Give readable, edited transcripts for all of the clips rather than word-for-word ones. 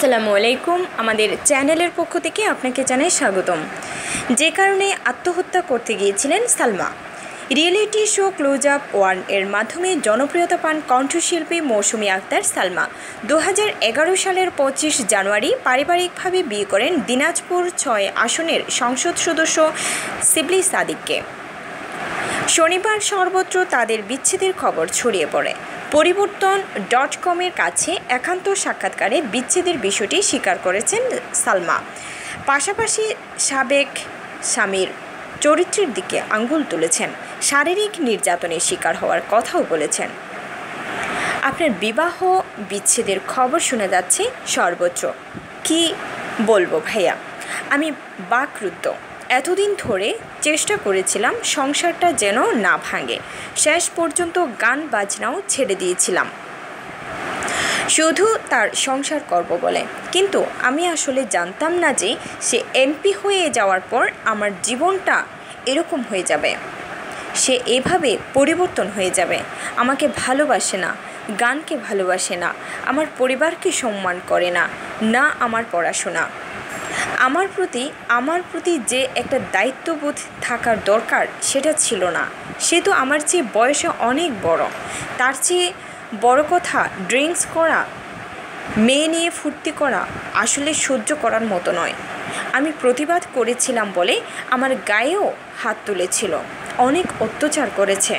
আসসালামু আলাইকুম। আমাদের চ্যানেলের পক্ষ থেকে আপনাকে জানাই স্বাগতম। যে কারণে আত্মহত্যা করতে গিয়েছিলেন Salma. Reality show close up 1 এর মাধ্যমে জনপ্রিয়তা পান কণ্ঠশিল্পী মৌসুমী আক্তার সালমা। 2011 সালের 25 জানুয়ারি পারিবারিকভাবে বিয়ে করেন দিনাজপুর 6 আসনের সংসদ সদস্য শিবলি সাদিককে। শনিবার সর্বত্র তাদের বিচ্ছেদের খবর ছড়িয়ে পড়ে। পরিবর্তন.com-এর কাছে একান্ত সাক্ষাৎকারে বিচ্ছেদের বিষয়টি স্বীকার করেছেন সালমা। পাশাপাশি সাবেক স্বামীর চরিত্রের দিকে আঙুল তুলেছেন, শারীরিক নির্যাতনের শিকার হওয়ার কথাও বলেছেন। আপনার বিবাহ বিচ্ছেদের খবর শোনা যাচ্ছে সর্বত্র। কি বলবো ভাইয়া, আমি বাকরুদ্ধ। এতদিন ধরে চেষ্টা করেছিলাম সংসারটা যেন না ভাঙে। শেষ পর্যন্ত গান বাজনাও ছেড়ে দিয়েছিলাম শুধু তার সংসার করব বলে। কিন্তু আমি আসলে জানতাম না যে সে এমপি হয়ে যাওয়ার পর আমার জীবনটা এরকম হয়ে যাবে। সে এভাবে পরিবর্তন হয়ে যাবে। আমাকে ভালোবাসে না, গানকে ভালোবাসে না, আমার পরিবারকে সম্মান করে না, না আমার পড়াশোনা। আমার প্রতি যে একটা দায়িত্ববোধ থাকার দরকার সেটা ছিল না। সে তো আমার চেয়ে বয়সে অনেক বড়। তার চেয়ে বড় কথা, ড্রিঙ্কস করা, মেয়ে নিয়ে ফুর্তি করা আসলে সহ্য করার মতো নয়। আমি প্রতিবাদ করেছিলাম বলে আমার গায়েও হাত তুলেছিল, অনেক অত্যাচার করেছে।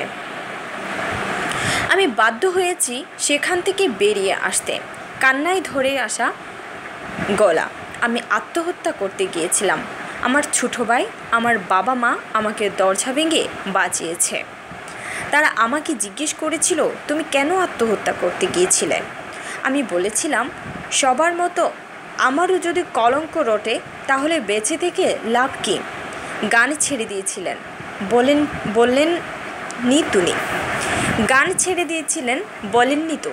আমি বাধ্য হয়েছি সেখান থেকে বেরিয়ে আসতে। কান্নায় ধরে আসা গলা। আমি আত্মহত্যা করতে গিয়েছিলাম। আমার ছোটো ভাই, আমার বাবা মা আমাকে দরজা ভেঙে বাঁচিয়েছে। তারা আমাকে জিজ্ঞেস করেছিল, তুমি কেন আত্মহত্যা করতে গিয়েছিলে? আমি বলেছিলাম, সবার মতো আমারও যদি কলঙ্ক রটে তাহলে বেঁচে থেকে লাভ কী? গান ছেড়ে দিয়েছিলেন বললেননি তুমি? গান ছেড়ে দিয়েছিলেন বলেননি তো?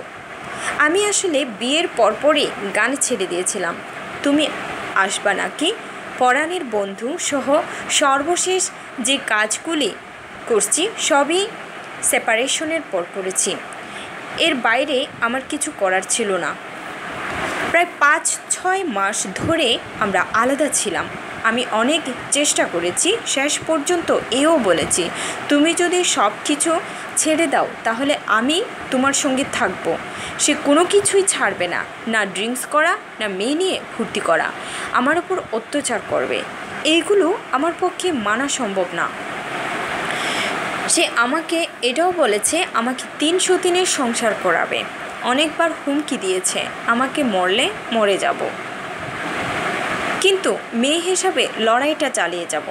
আমি আসলে বিয়ের পরপরই গান ছেড়ে দিয়েছিলাম। তুমি আসবা নাকি? পরাণের বন্ধু সহ সর্বশেষ যে কাজগুলি করছি সবই সেপারেশনের পর করেছি। এর বাইরে আমার কিছু করার ছিল না। প্রায় 5-6 মাস ধরে আমরা আলাদা ছিলাম। আমি অনেক চেষ্টা করেছি, শেষ পর্যন্ত এও বলেছি, তুমি যদি সব কিছু ছেড়ে দাও তাহলে আমি তোমার সঙ্গে থাকব। সে কোনো কিছুই ছাড়বে না, না ড্রিঙ্কস করা, না মেয়ে নিয়ে ফুর্তি করা, আমার ওপর অত্যাচার করবে। এইগুলো আমার পক্ষে মানা সম্ভব না। সে আমাকে এটাও বলেছে আমাকে 300 দিনের সংসার করাবে। অনেকবার হুমকি দিয়েছে, আমাকে মরলে মরে যাব, কিন্তু মেয়ে হিসাবে লড়াইটা চালিয়ে যাব।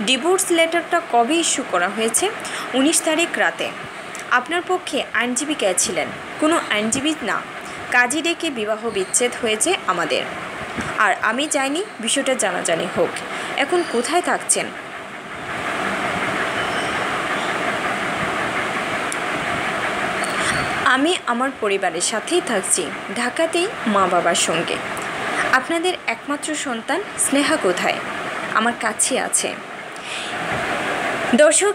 ডিভোর্স লেটারটা কবে ইস্যু করা হয়েছে? 19 তারিখ রাতে। আপনার পক্ষে আইনজীবী কে ছিলেন? কোনো আইনজীবী না, কাজী ডেকে বিবাহ বিচ্ছেদ হয়েছে আমাদের। আর আমি চাইনি বিষয়টা জানাজানি হোক। এখন কোথায় থাকছেন? আমি আমার পরিবারের সাথেই থাকছি, ঢাকাতেই মা বাবার সঙ্গে। আপনাদের একমাত্র সন্তান স্নেহা কোথায়? আমার কাছে আছে। দর্শক,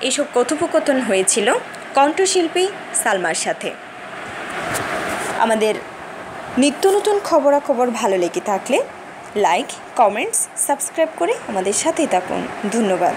এসব কথোপকথন হয়েছিল কণ্ঠশিল্পী সালমার সাথে। আমাদের নিত্য নতুন খবরাখবর ভালো লেগে থাকলে লাইক, কমেন্টস, সাবস্ক্রাইব করে আমাদের সাথেই থাকুন। ধন্যবাদ।